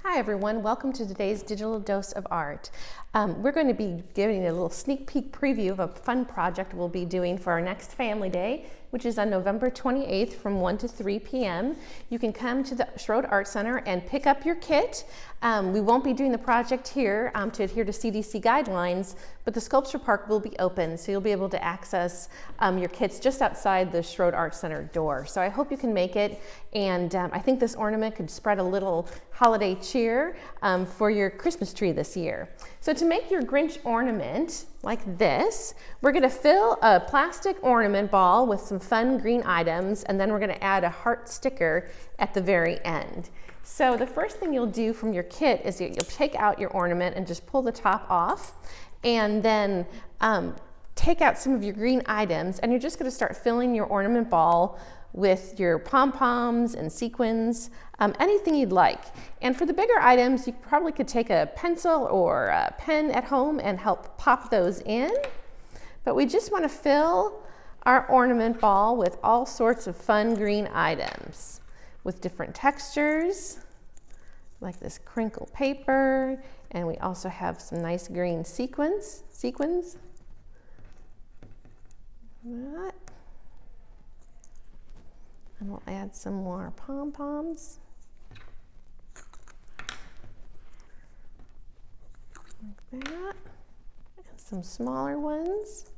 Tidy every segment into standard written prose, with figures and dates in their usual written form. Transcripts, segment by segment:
Hi everyone, welcome to today's Digital Dose of Art. We're going to be giving a little sneak peek preview of a fun project we'll be doing for our next Family Day, which is on November 28th from 1 to 3 p.m. You can come to the Shrode Art Center and pick up your kit. We won't be doing the project here to adhere to CDC guidelines, but the sculpture park will be open, so you'll be able to access your kits just outside the Shrode Art Center door. So I hope you can make it, and I think this ornament could spread a little holiday cheer for your Christmas tree this year. So to make your Grinch ornament like this, we're going to fill a plastic ornament ball with some fun green items, and then we're going to add a heart sticker at the very end. So the first thing you'll do from your kit is you'll take out your ornament and just pull the top off, and then take out some of your green items, and you're just going to start filling your ornament ball with your pom-poms and sequins, anything you'd like. And for the bigger items, you probably could take a pencil or a pen at home and help pop those in. But we just want to fill our ornament ball with all sorts of fun green items with different textures, like this crinkle paper, and we also have some nice green sequins. That. And we'll add some more pom-poms. Like that. And some smaller ones.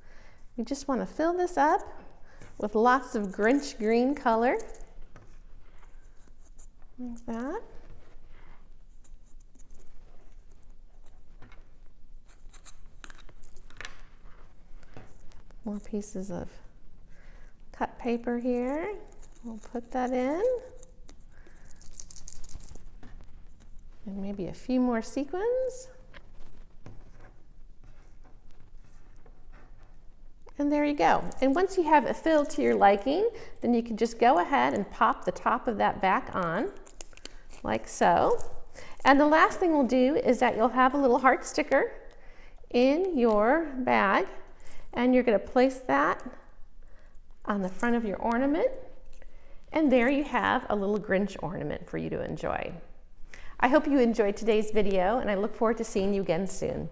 We just want to fill this up with lots of Grinch green color. Like that. More pieces of cut paper here. We'll put that in. And maybe a few more sequins. And there you go. And once you have it filled to your liking, then you can just go ahead and pop the top of that back on, like so. And the last thing we'll do is that you'll have a little heart sticker in your bag, and you're going to place that on the front of your ornament. And there you have a little Grinch ornament for you to enjoy. I hope you enjoyed today's video, and I look forward to seeing you again soon.